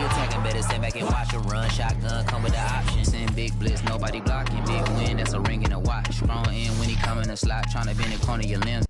you attacking, better stand back and watch a run. Shotgun come with the option. Send big blitz, nobody blocking. Big win, that's a ring and a watch. Strong in when he come in the slot, trying to bend the corner of your limbs.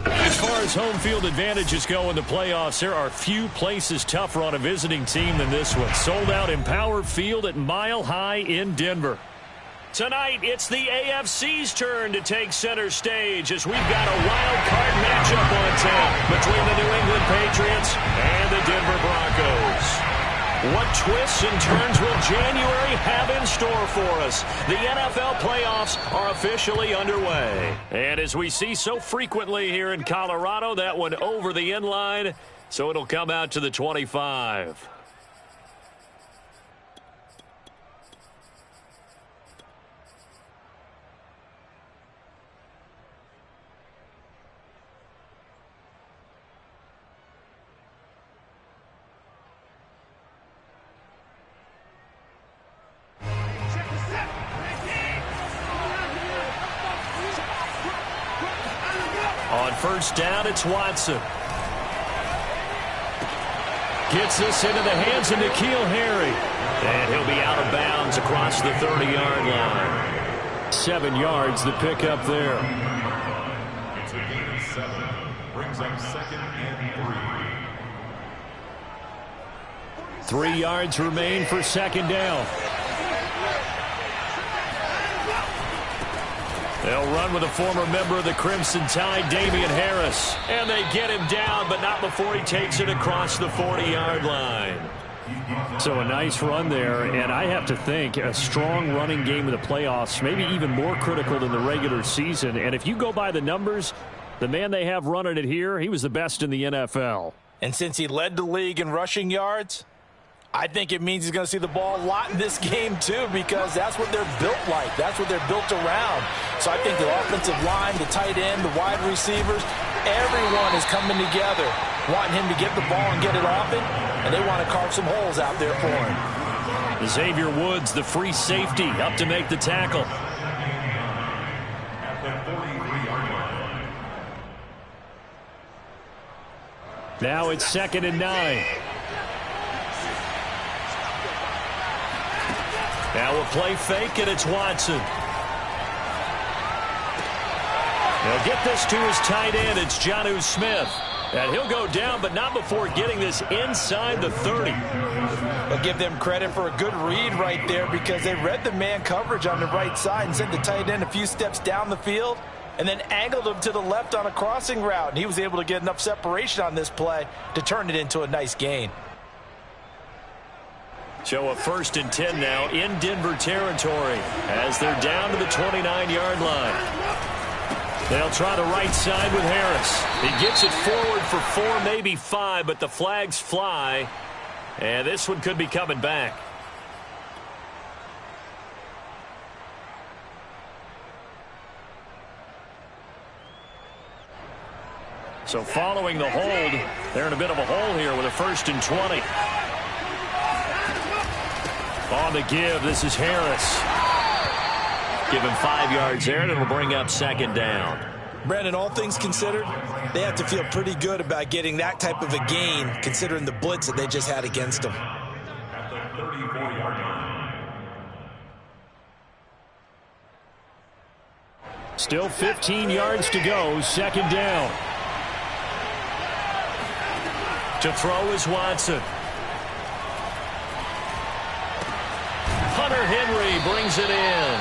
As far as home field advantages go in the playoffs, there are few places tougher on a visiting team than this one. Sold out Empower Field at Mile High in Denver. Tonight, it's the AFC's turn to take center stage as we've got a wild card matchup on tap between the New England Patriots and the Denver Broncos. What twists and turns will January have in store for us? The NFL playoffs are officially underway. And as we see so frequently here in Colorado, that one over the end line, so it'll come out to the 25. On first down, it's Watson. Gets this into the hands of N'Keal Harry. And he'll be out of bounds across the 30-yard line. 7 yards, the pickup there. It's a gain of 7. Brings up 2nd and 3. 3 yards remain for second down. They'll run with a former member of the Crimson Tide, Damian Harris. And they get him down, but not before he takes it across the 40-yard line. So a nice run there, and I have to think a strong running game in the playoffs, maybe even more critical than the regular season. And if you go by the numbers, the man they have running it here, he was the best in the NFL. And since he led the league in rushing yards, I think it means he's going to see the ball a lot in this game, too, because that's what they're built like. That's what they're built around. So I think the offensive line, the tight end, the wide receivers, everyone is coming together, wanting him to get the ball and get it often, and they want to carve some holes out there for him. Xavier Woods, the free safety, up to make the tackle. Now it's 2nd and 9. Now a play fake, and it's Watson. He'll get this to his tight end. It's Jonnu Smith. And he'll go down, but not before getting this inside the 30. I'll give them credit for a good read right there because they read the man coverage on the right side and sent the tight end a few steps down the field and then angled him to the left on a crossing route. And he was able to get enough separation on this play to turn it into a nice gain. So a 1st and 10 now in Denver territory as they're down to the 29-yard line. They'll try the right side with Harris. He gets it forward for 4, maybe 5, but the flags fly. And this one could be coming back. So following the hold, they're in a bit of a hole here with a 1st and 20. On the give, this is Harris. Give him 5 yards there, and it'll bring up 2nd down. Brandon, all things considered, they have to feel pretty good about getting that type of a gain, considering the blitz that they just had against them. At the 34-yard line. Still 15 yards to go, 2nd down. To throw is Watson. Hunter Henry brings it in.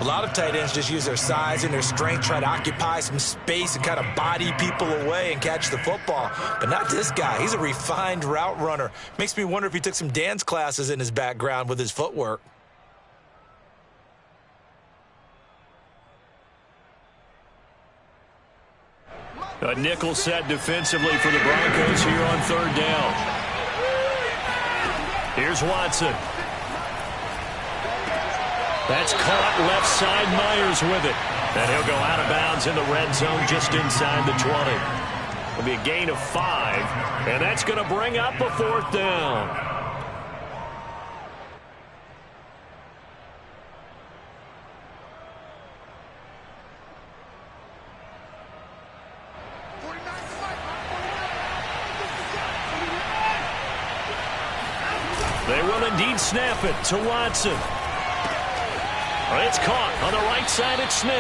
A lot of tight ends just use their size and their strength, try to occupy some space and kind of body people away and catch the football. But not this guy. He's a refined route runner. Makes me wonder if he took some dance classes in his background with his footwork. A nickel set defensively for the Broncos here on 3rd down. Here's Watson. That's caught left side. Myers with it. And he'll go out of bounds in the red zone just inside the 20. It'll be a gain of 5. And that's going to bring up a 4th down. They will indeed snap it to Watson. It's caught on the right side. It's Smith.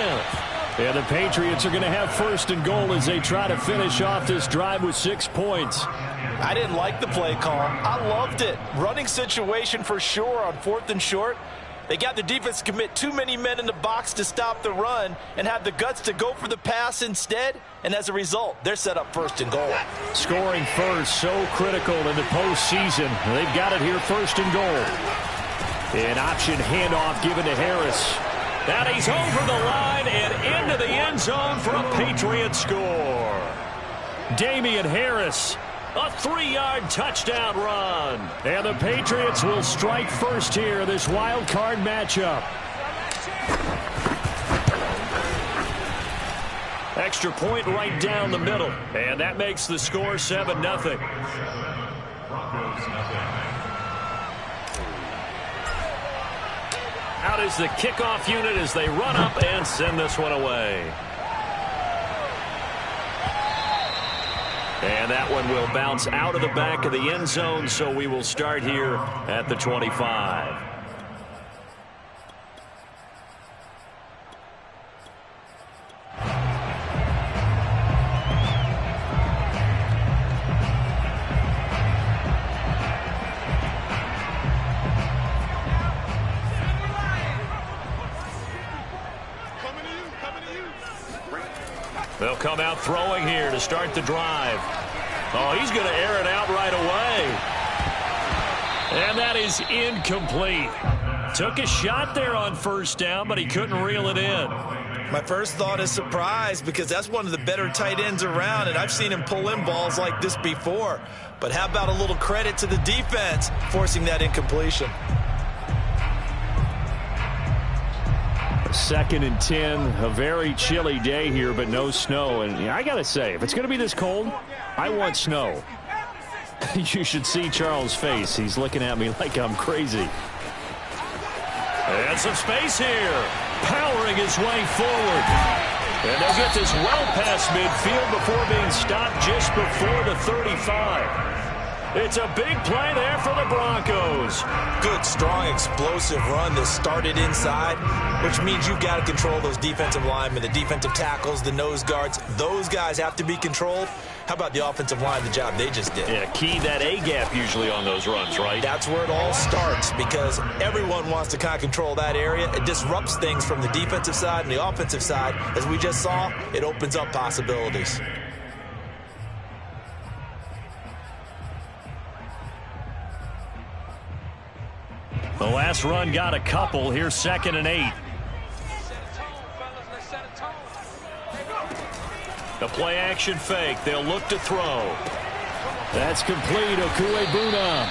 Yeah, the Patriots are going to have 1st and goal as they try to finish off this drive with 6 points. I didn't like the play call. I loved it. Running situation for sure on 4th and short. They got the defense to commit too many men in the box to stop the run and have the guts to go for the pass instead. And as a result, they're set up 1st and goal. Scoring first, so critical in the postseason. They've got it here, 1st and goal. An option handoff given to Harris. That he's over the line and into the end zone for a Patriot score. Damian Harris, a 3-yard touchdown run. And the Patriots will strike first here, this wild card matchup. Extra point right down the middle. And that makes the score 7-0. Broncos nothing. Out is the kickoff unit as they run up and send this one away. And that one will bounce out of the back of the end zone, so we will start here at the 25. They'll come out throwing here to start the drive. Oh, he's going to air it out right away. And that is incomplete. Took a shot there on 1st down, but he couldn't reel it in. My first thought is surprise because that's one of the better tight ends around, and I've seen him pull in balls like this before. But how about a little credit to the defense forcing that incompletion? 2nd and 10, a very chilly day here, but no snow. And I got to say, if it's going to be this cold, I want snow. You should see Charles' face. He's looking at me like I'm crazy. And some space here. Powering his way forward. And they'll get this well past midfield before being stopped just before the 35. It's a big play there for the Broncos. Good, strong, explosive run that started inside, which means you've got to control those defensive linemen, the defensive tackles, the nose guards. Those guys have to be controlled. How about the offensive line, the job they just did? Yeah, key that A-gap usually on those runs, right? That's where it all starts because everyone wants to kind of control that area. It disrupts things from the defensive side and the offensive side. As we just saw, it opens up possibilities. The last run got a couple. Here's 2nd and 8. The play action fake. They'll look to throw. That's complete. Okuebuna.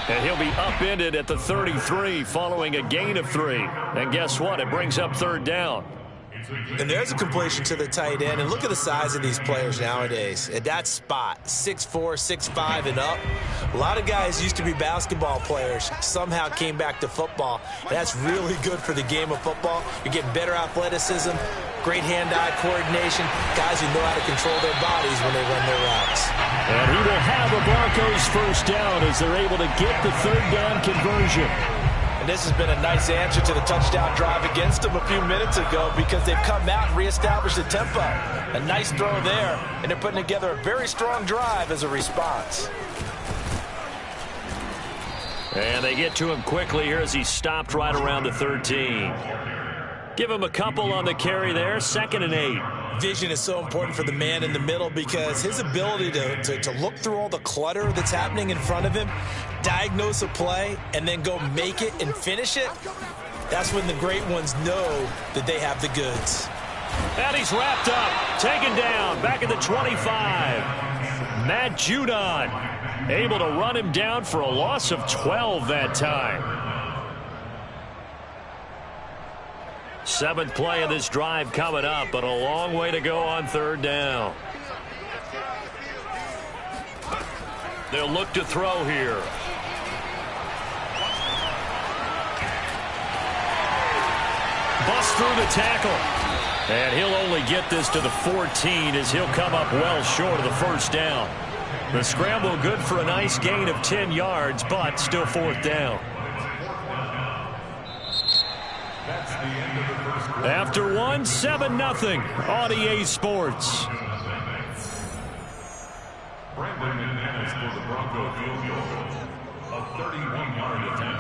And he'll be upended at the 33 following a gain of 3. And guess what? It brings up 3rd down. And there's a completion to the tight end. And look at the size of these players nowadays. At that spot, 6'4", 6'5", and up. A lot of guys used to be basketball players, somehow came back to football. That's really good for the game of football. You're getting better athleticism, great hand-eye coordination, guys who know how to control their bodies when they run their routes. And he will have the Broncos first down as they're able to get the 3rd down conversion. And this has been a nice answer to the touchdown drive against them a few minutes ago because they've come out and reestablished the tempo. A nice throw there, and they're putting together a very strong drive as a response. And they get to him quickly here as he stopped right around the 13. Give him a couple on the carry there, 2nd and 8. Vision is so important for the man in the middle because his ability to look through all the clutter that's happening in front of him, diagnose a play, and then go make it and finish it, that's when the great ones know that they have the goods. And he's wrapped up, taken down, back at the 25. Matt Judon able to run him down for a loss of 12 that time. 7th play of this drive coming up, but a long way to go on 3rd down. They'll look to throw here. Bust through the tackle. And he'll only get this to the 14 as he'll come up well short of the 1st down. The scramble good for a nice gain of 10 yards, but still 4th down. After 1, 7-0 on EA Sports. Brandon McManus for the Bronco field goal. A 31-yard attempt.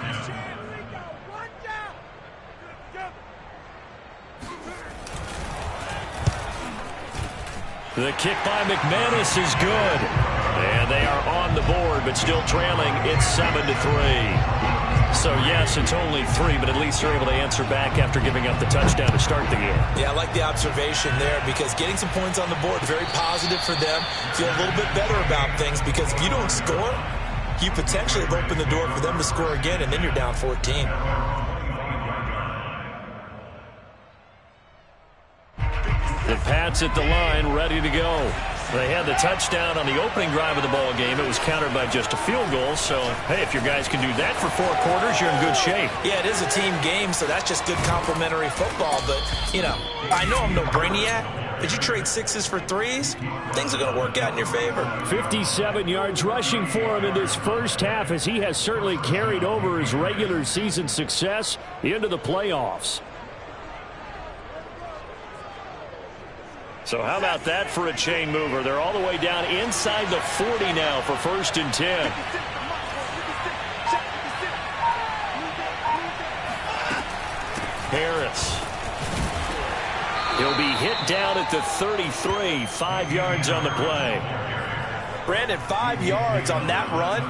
The kick by McManus is good. And they are on the board, but still trailing. It's 7-3. So, yes, it's only 3, but at least they're able to answer back after giving up the touchdown to start the game. Yeah, I like the observation there because getting some points on the board, very positive for them. Feel a little bit better about things because if you don't score, you potentially have opened the door for them to score again, and then you're down 14. The Pats at the line, ready to go. They had the touchdown on the opening drive of the ball game. It was countered by just a field goal. So, hey, if your guys can do that for 4 quarters, you're in good shape. Yeah, it is a team game, so that's just good complimentary football. But, you know, I know I'm no brainiac, but you trade 6s for 3s, things are going to work out in your favor. 57 yards rushing for him in this first half as he has certainly carried over his regular season success into the playoffs. So how about that for a chain mover? They're all the way down inside the 40 now for 1st and 10. Harris. He'll be hit down at the 33, 5 yards on the play. Brandon, 5 yards on that run.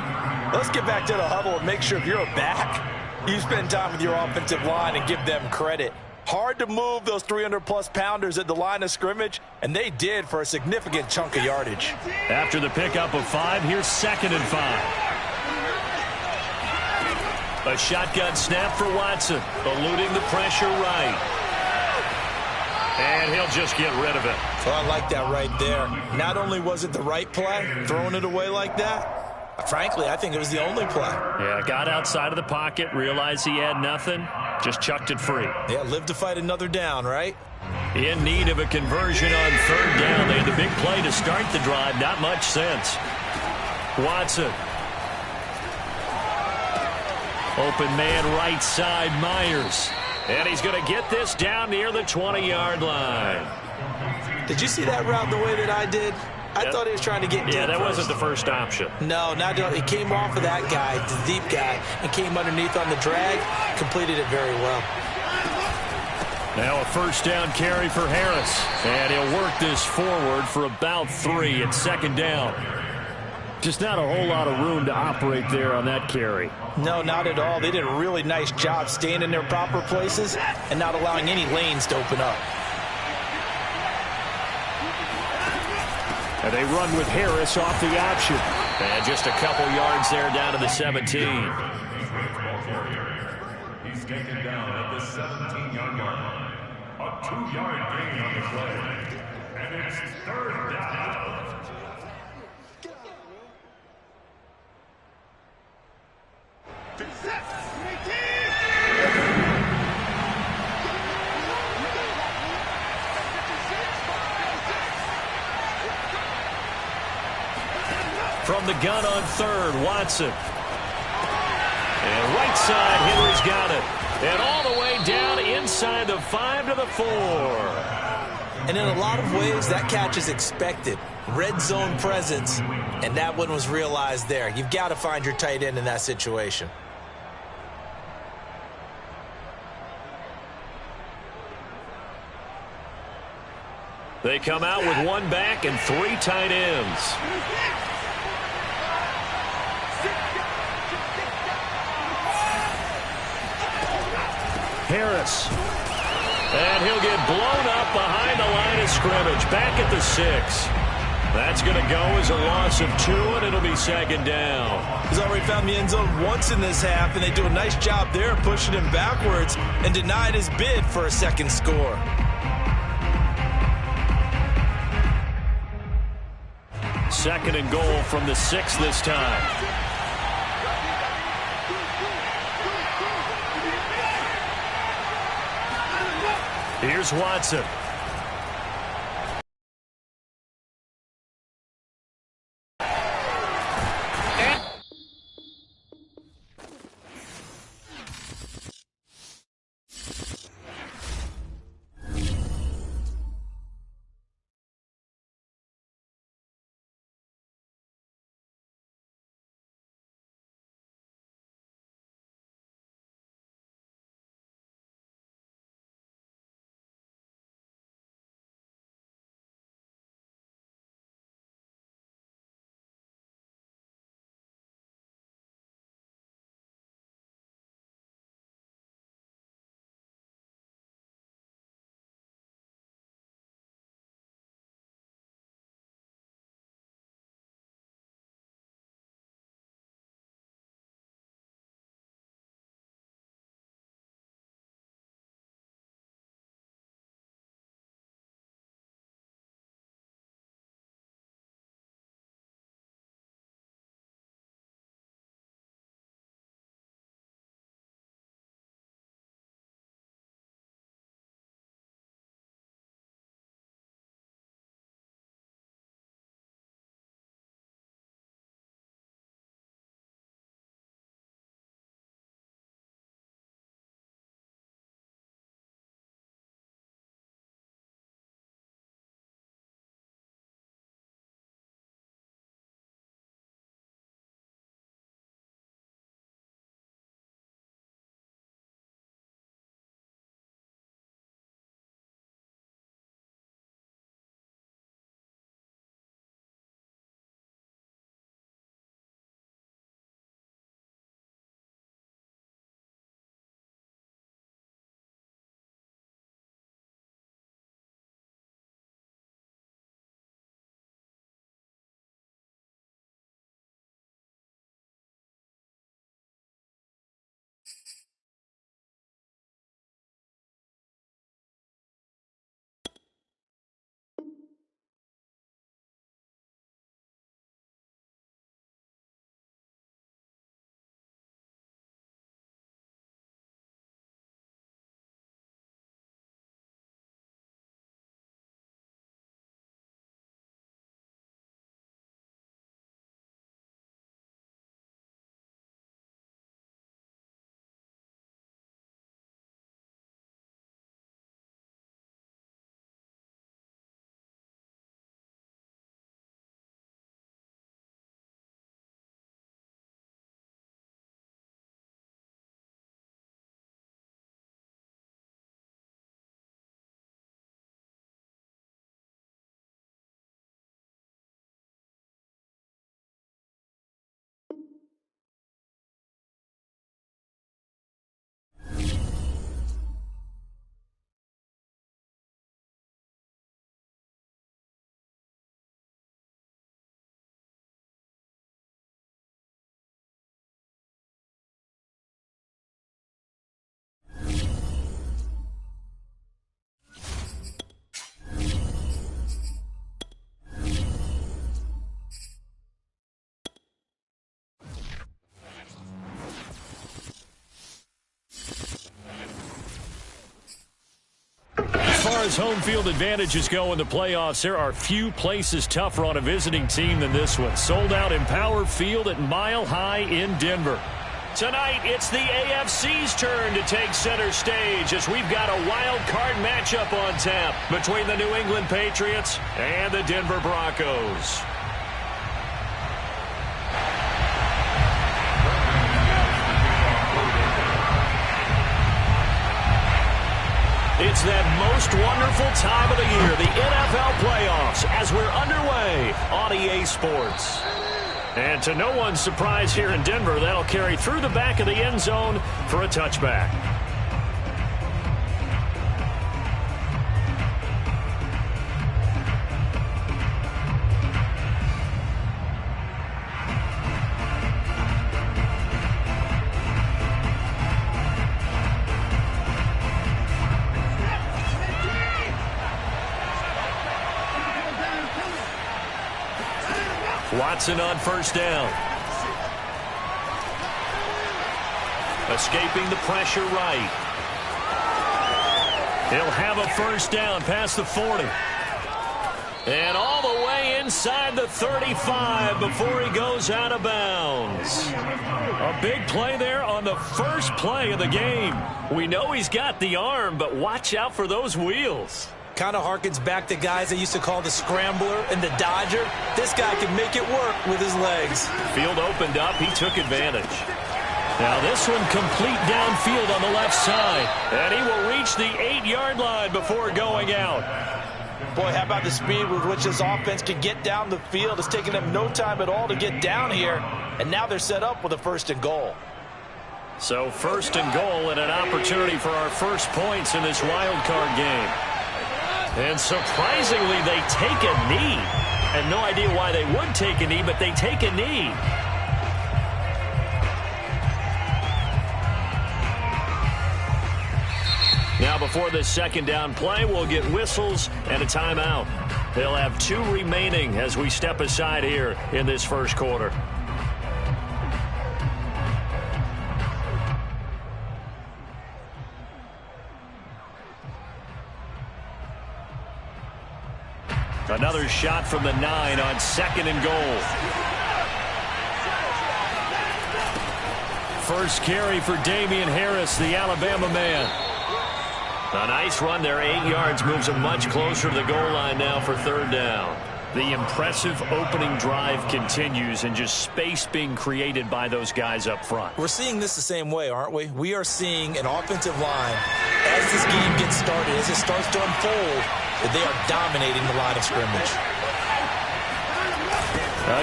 Let's get back to the huddle and make sure if you're a back, you spend time with your offensive line and give them credit. Hard to move those 300-plus pounders at the line of scrimmage, and they did for a significant chunk of yardage. After the pickup of 5, here's 2nd and 5. A shotgun snap for Watson, eluding the pressure right. And he'll just get rid of it. Well, I like that right there. Not only was it the right play, throwing it away like that, frankly, I think it was the only play. Yeah, got outside of the pocket, realized he had nothing, just chucked it free. Yeah, live to fight another down, right? In need of a conversion on 3rd down. They had the big play to start the drive. Not much sense. Watson Open man right side, Myers. And he's going to get this down near the 20-yard line. Did you see that route the way that I did? I thought he was trying to get deep. Yeah, that wasn't the first option. No, he came off of that guy, the deep guy, and came underneath on the drag, completed it very well. Now a first down carry for Harris. And he'll work this forward for about 3 at second down. Just not a whole lot of room to operate there on that carry. No, not at all. They did a really nice job staying in their proper places and not allowing any lanes to open up. And they run with Harris off the option. And just a couple yards there down to the 17. He's taken down at the 17-yard line. A 2-yard gain on the play. And it's third down. From the gun on third, Watson. And right side, Henry's got it. And all the way down inside the 5 to the 4. And in a lot of ways, that catch is expected. Red zone presence, and that one was realized there. You've got to find your tight end in that situation. They come out with one back and 3 tight ends. Harris. And he'll get blown up behind the line of scrimmage. Back at the 6. That's going to go as a loss of 2, and it'll be second down. He's already found the end zone once in this half, and they do a nice job there pushing him backwards and denied his bid for a second score. Second and goal from the 6 this time. Here's Watson. far as home field advantages go in the playoffs, there are few places tougher on a visiting team than this one. Sold out Empower Field at Mile High in Denver. Tonight, it's the AFC's turn to take center stage as we've got a wild card matchup on tap between the New England Patriots and the Denver Broncos. It's that most wonderful time of the year, the NFL playoffs, as we're underway on EA Sports. And to no one's surprise here in Denver, that'll carry through the back of the end zone for a touchback. Watson on first down. Escaping the pressure right. He'll have a first down past the 40. And all the way inside the 35 before he goes out of bounds. A big play there on the first play of the game. We know he's got the arm, but watch out for those wheels. Kind of harkens back to guys they used to call the scrambler and the dodger. This guy can make it work with his legs. Field opened up. He took advantage. Now this one complete downfield on the left side. And he will reach the 8-yard line before going out. Boy, how about the speed with which this offense can get down the field? It's taken them no time at all to get down here. And now they're set up with a 1st and goal. So 1st and goal and an opportunity for our first points in this wild card game. And surprisingly, they take a knee. I have no idea why they would take a knee, but they take a knee. Now, before this second down play, we'll get whistles and a timeout. They'll have 2 remaining as we step aside here in this first quarter. Another shot from the 9 on 2nd and goal. First carry for Damian Harris, the Alabama man. A nice run there, 8 yards, moves him much closer to the goal line now for 3rd down. The impressive opening drive continues and just space being created by those guys up front. We're seeing this the same way, aren't we? We are seeing an offensive line as this game gets started, as it starts to unfold, that they are dominating the line of scrimmage.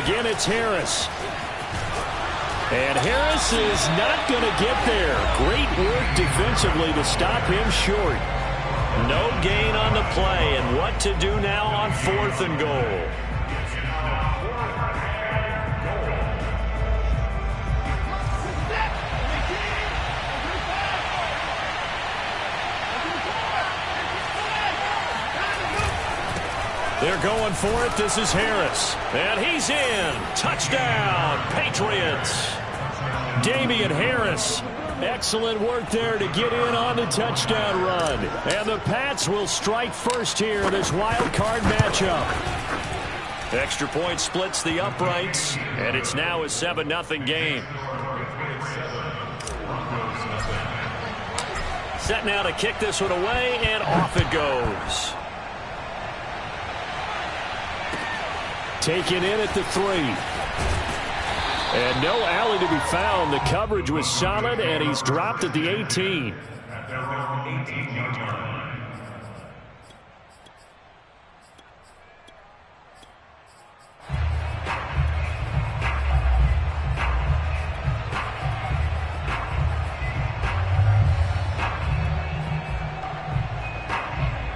Again, it's Harris. And Harris is not going to get there. Great work defensively to stop him short. No gain on the play, and what to do now on 4th and goal. They're going for it. This is Harris. And he's in. Touchdown, Patriots. Damian Harris. Excellent work there to get in on the touchdown run. And the Pats will strike first here in this wild card matchup. Extra point splits the uprights, and it's now a 7-0 game. Set now to kick this one away, and off it goes. Taken in at the 3. And no alley to be found. The coverage was solid, and he's dropped at the 18.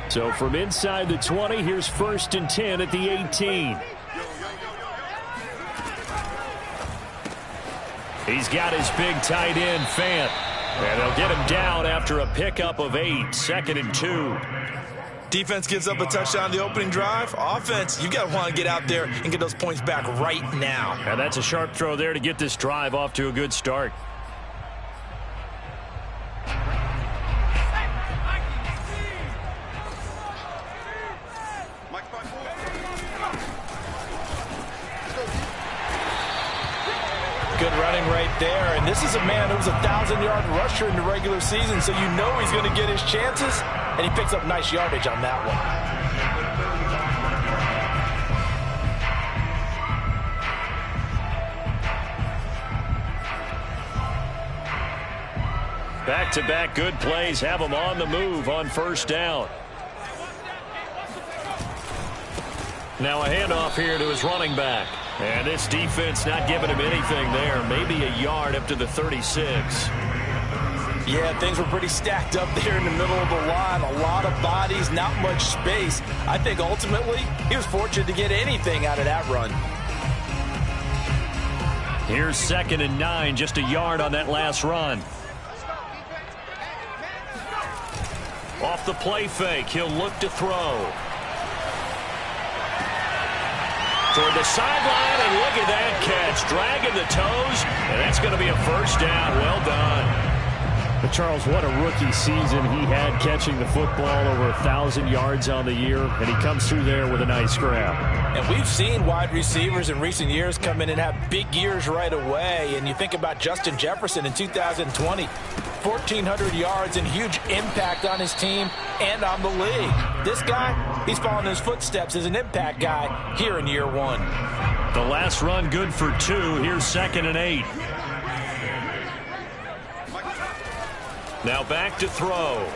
So from inside the 20, here's 1st and 10 at the 18. He's got his big tight end, Fant. And they'll get him down after a pickup of 8, 2nd and 2. Defense gives up a touchdown on the opening drive. Offense, you got to want to get out there and get those points back right now. And that's a sharp throw there to get this drive off to a good start. Good running right there. And this is a man who was a 1,000-yard rusher in the regular season, so you know he's going to get his chances, and he picks up nice yardage on that one. Back-to-back good plays have him on the move on first down. Now a handoff here to his running back. And this defense not giving him anything there. Maybe a yard up to the 36. Yeah, things were pretty stacked up there in the middle of the line. A lot of bodies, not much space. I think ultimately he was fortunate to get anything out of that run. Here's 2nd and 9, just a yard on that last run. Off the play fake, he'll look to throw. Toward the sideline, and look at that catch. Dragging the toes, and that's going to be a first down. Well done. But Charles, what a rookie season he had catching the football, over 1,000 yards on the year, and he comes through there with a nice grab. And we've seen wide receivers in recent years come in and have big years right away. And you think about Justin Jefferson in 2020, 1,400 yards and huge impact on his team and on the league. This guy, he's following his footsteps as an impact guy here in year one. The last run good for 2. Here's 2nd and 8. Now back to throw.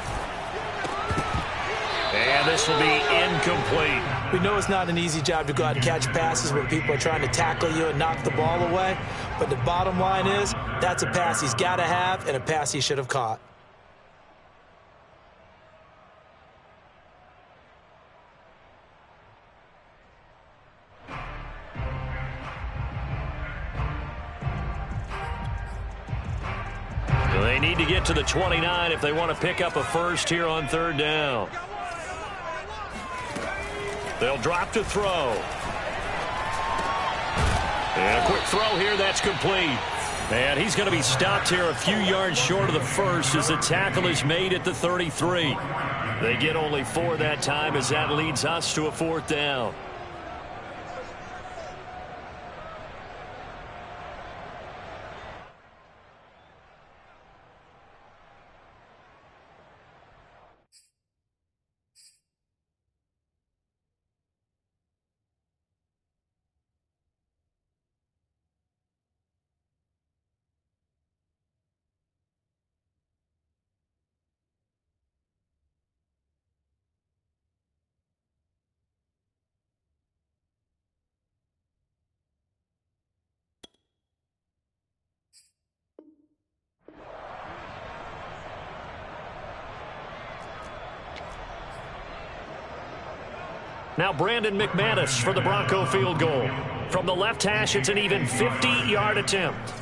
And this will be incomplete. We know it's not an easy job to go out and catch passes when people are trying to tackle you and knock the ball away. But the bottom line is, that's a pass he's got to have and a pass he should have caught. They need to get to the 29 if they want to pick up a first here on 3rd down. They'll drop to throw. And a quick throw here, that's complete. And he's going to be stopped here a few yards short of the first as the tackle is made at the 33. They get only 4 that time as that leads us to a 4th down. Now Brandon McManus for the Bronco field goal. From the left hash, it's an even 50-yard attempt.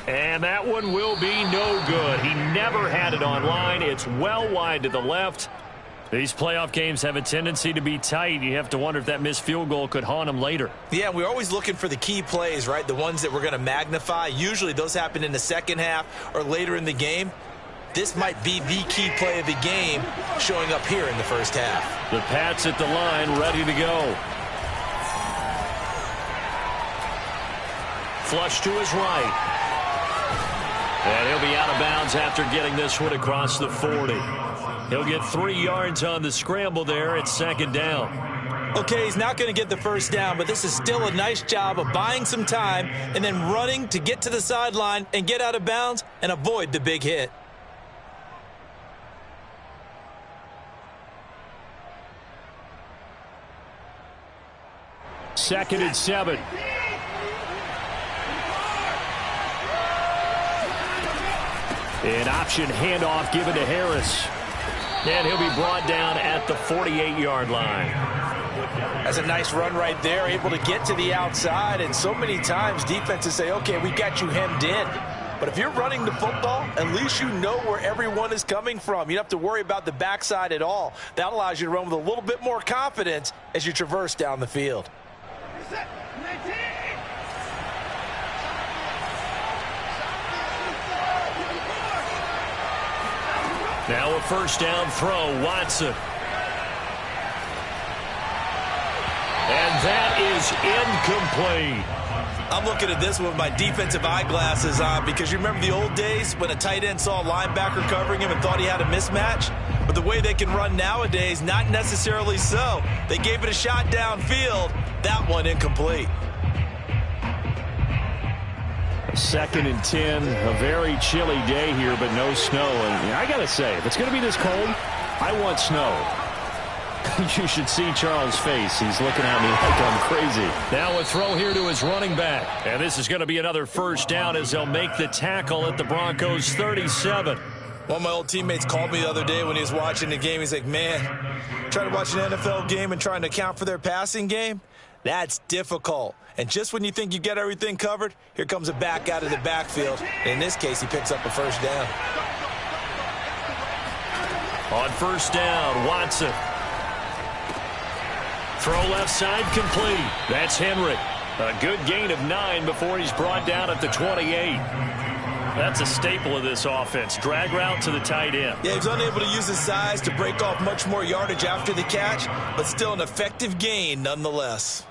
And that one will be no good. He never had it on line. It's well wide to the left. These playoff games have a tendency to be tight. You have to wonder if that missed field goal could haunt him later. Yeah, we're always looking for the key plays, right? The ones that we're going to magnify. Usually those happen in the second half or later in the game. This might be the key play of the game showing up here in the first half. The Pats at the line, ready to go. Flush to his right. And he'll be out of bounds after getting this one across the 40. He'll get 3 yards on the scramble there at 2nd down. Okay, he's not going to get the first down, but this is still a nice job of buying some time and then running to get to the sideline and get out of bounds and avoid the big hit. Second and 7. An option handoff given to Harris. And he'll be brought down at the 48-yard line. That's a nice run right there, able to get to the outside. And so many times defenses say, okay, we got you hemmed in. But if you're running the football, at least you know where everyone is coming from. You don't have to worry about the backside at all. That allows you to run with a little bit more confidence as you traverse down the field. Now a first down throw, Watson. And that is incomplete. I'm looking at this with my defensive eyeglasses on because you remember the old days when a tight end saw a linebacker covering him and thought he had a mismatch? But the way they can run nowadays, not necessarily so. They gave it a shot downfield. That one incomplete. 2nd and 10, a very chilly day here, but no snow. And I got to say, if it's going to be this cold, I want snow. You should see Charles' face. He's looking at me like I'm crazy. Now a throw here to his running back. And this is going to be another first down as they'll make the tackle at the Broncos' 37. One of my old teammates called me the other day when he was watching the game. He's like, man, trying to watch an NFL game and trying to account for their passing game? That's difficult. And just when you think you get everything covered, here comes a back out of the backfield. And in this case, he picks up a first down. On first down, Watson. Throw left side complete. That's Henry. A good gain of 9 before he's brought down at the 28. That's a staple of this offense. Drag route to the tight end. Yeah, he's unable to use his size to break off much more yardage after the catch, but still an effective gain nonetheless.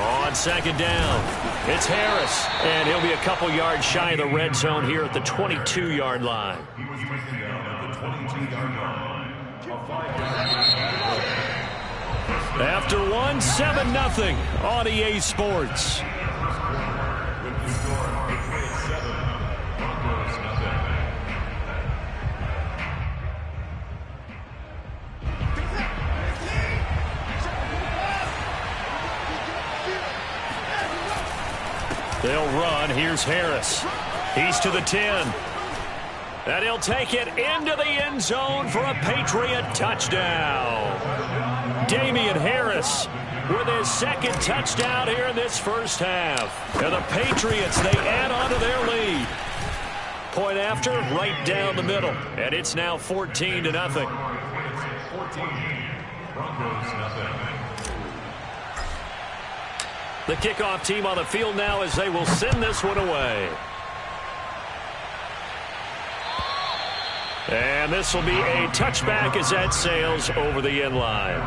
On second down, it's Harris. And he'll be a couple yards shy of the red zone here at the 22-yard line. He was taken down at the 22-yard line. After 1, 7-0 on EA Sports. With the score, Patriots 7, Broncos nothing. They'll run. Here's Harris. He's to the 10. And he'll take it into the end zone for a Patriot touchdown. Damian Harris with his second touchdown here in this first half. And the Patriots, they add on to their lead. Point after, right down the middle. And it's now 14-0. 14, Broncos nothing. The kickoff team on the field now as they will send this one away. And this will be a touchback as that sails over the end line.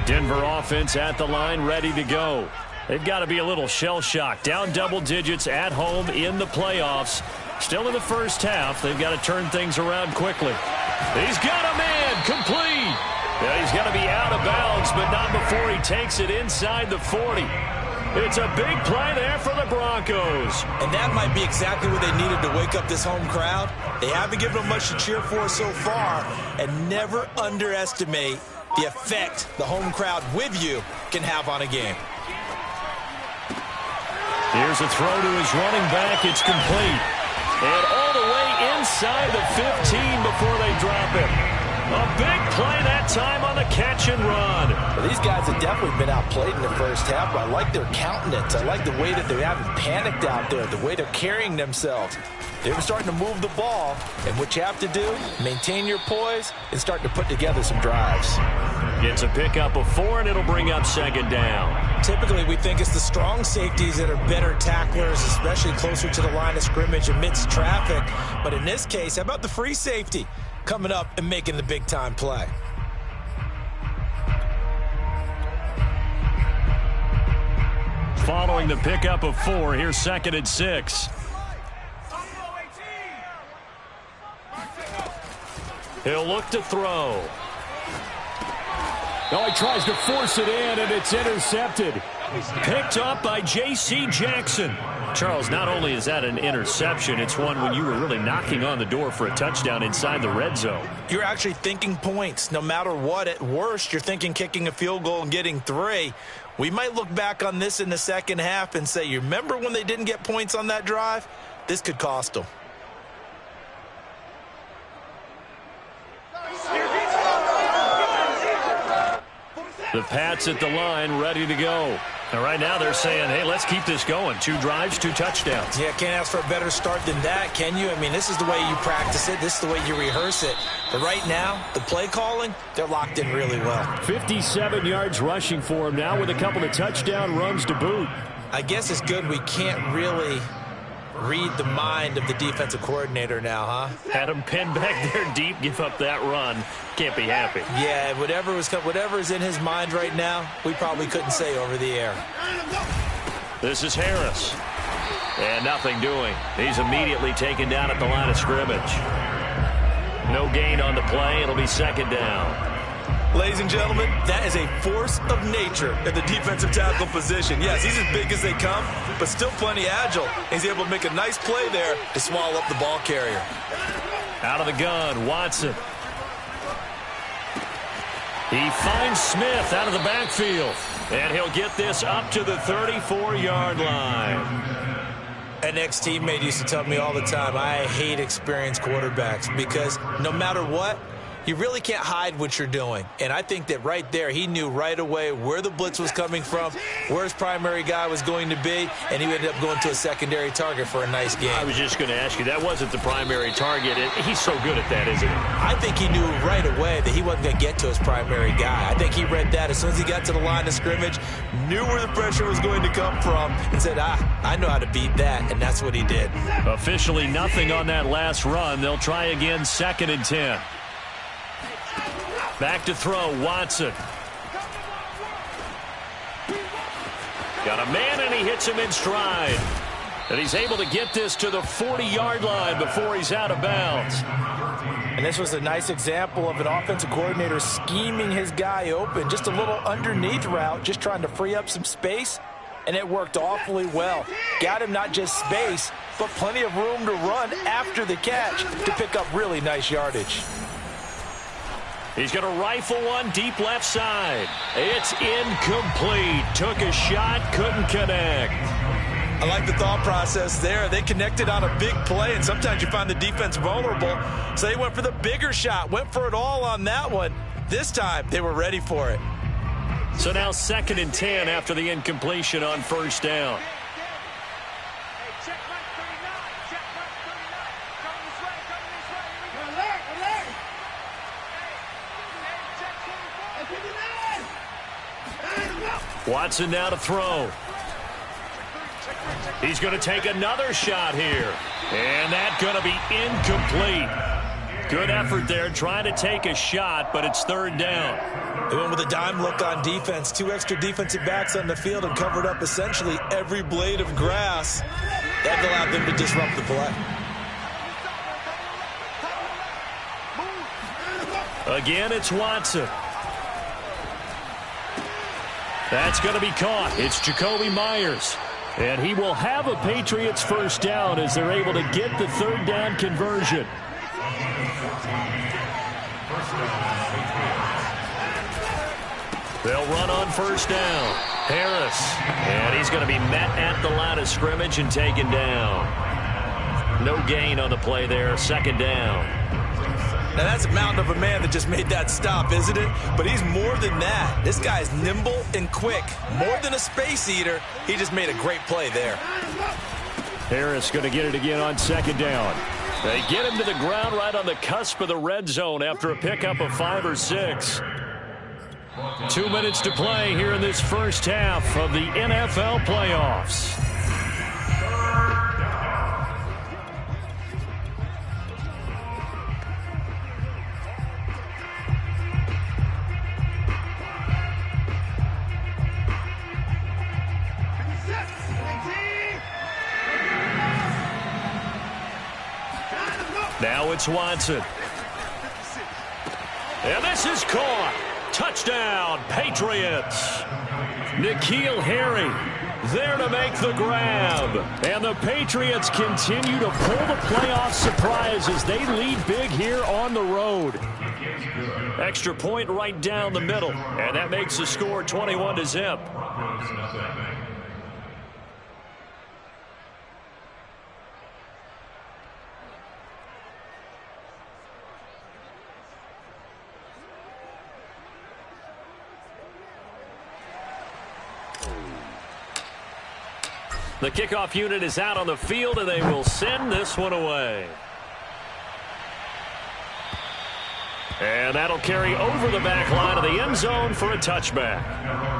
Denver offense at the line, ready to go. They've got to be a little shell-shocked. Down double digits at home in the playoffs. Still in the first half. They've got to turn things around quickly. He's got a man complete. Yeah, he's got to be out of bounds, but not before he takes it inside the 40. It's a big play there for the Broncos. And that might be exactly what they needed to wake up this home crowd. They haven't given them much to cheer for so far, and never underestimate the effect the home crowd with you can have on a game. Here's a throw to his running back. It's complete. And all the way inside the 15 before they drop it. A big play that time on the catch and run. Well, these guys have definitely been outplayed in the first half, but I like their countenance. I like the way that they haven't panicked out there, the way they're carrying themselves. They're starting to move the ball, and what you have to do, maintain your poise and start to put together some drives. Gets a pickup of 4, and it'll bring up second down. Typically, we think it's the strong safeties that are better tacklers, especially closer to the line of scrimmage amidst traffic. But in this case, how about the free safety coming up and making the big-time play? Following the pickup of 4, here's 2nd and 6. He'll look to throw. No, he tries to force it in, and it's intercepted. Picked up by J.C. Jackson. Charles, not only is that an interception, it's one when you were really knocking on the door for a touchdown inside the red zone. You're actually thinking points. No matter what, at worst, you're thinking kicking a field goal and getting 3. We might look back on this in the second half and say, you remember when they didn't get points on that drive? this could cost them. The Pats at the line, ready to go. And right now they're saying, hey, let's keep this going. 2 drives, 2 touchdowns. Yeah, can't ask for a better start than that, can you? I mean, this is the way you practice it. This is the way you rehearse it. But right now, the play calling, they're locked in really well. 57 yards rushing for him now with a couple of touchdown runs to boot. I guess it's good we can't really read the mind of the defensive coordinator now, huh? Had him pinned back there deep, give up that run. Can't be happy. Yeah, whatever's in his mind right now, we probably couldn't say over the air. This is Harris. And nothing doing. He's immediately taken down at the line of scrimmage. No gain on the play. It'll be second down. Ladies and gentlemen, that is a force of nature at the defensive tackle position. Yes, he's as big as they come, but still plenty agile. He's able to make a nice play there to swallow up the ball carrier. Out of the gun, Watson. He finds Smith out of the backfield. And he'll get this up to the 34-yard line. An ex-teammate used to tell me all the time, I hate experienced quarterbacks because no matter what, you really can't hide what you're doing. And I think that right there, he knew right away where the blitz was coming from, where his primary guy was going to be, and he ended up going to a secondary target for a nice game. I was just going to ask you, that wasn't the primary target. He's so good at that, isn't he? I think he knew right away that he wasn't going to get to his primary guy. I think he read that as soon as he got to the line of scrimmage, knew where the pressure was going to come from, and said, I know how to beat that, and that's what he did. Officially nothing on that last run. They'll try again, 2nd and 10. Back to throw, Watson. Got a man, and he hits him in stride. And he's able to get this to the 40-yard line before he's out of bounds. And this was a nice example of an offensive coordinator scheming his guy open. Just a little underneath route, just trying to free up some space. And it worked awfully well. Got him not just space, but plenty of room to run after the catch to pick up really nice yardage. He's going to rifle one deep left side. It's incomplete. Took a shot, couldn't connect. I like the thought process there. They connected on a big play, and sometimes you find the defense vulnerable. So they went for the bigger shot, went for it all on that one. This time, they were ready for it. So now 2nd and 10 after the incompletion on 1st down. Watson now to throw. He's going to take another shot here. And that's going to be incomplete. Good effort there trying to take a shot, but it's 3rd down. They went with a dime look on defense. 2 extra defensive backs on the field and covered up essentially every blade of grass. That allowed them to disrupt the play. Again, it's Watson. That's going to be caught. It's Jacoby Myers. And he will have a Patriots 1st down as they're able to get the 3rd down conversion. They'll run on 1st down. Harris. And he's going to be met at the line of scrimmage and taken down. No gain on the play there. 2nd down. Now, that's a mountain of a man that just made that stop, isn't it? But he's more than that. This guy's nimble and quick. More than a space eater, he just made a great play there. Harris going to get it again on 2nd down. They get him to the ground right on the cusp of the red zone after a pickup of 5 or 6. 2 minutes to play here in this first half of the NFL playoffs. Now it's Watson. And this is caught. Touchdown, Patriots. N'Keal Harry there to make the grab. And the Patriots continue to pull the playoff surprise as they lead big here on the road. Extra point right down the middle. And that makes the score 21-0. The kickoff unit is out on the field, and they will send this one away. And that'll carry over the back line of the end zone for a touchback.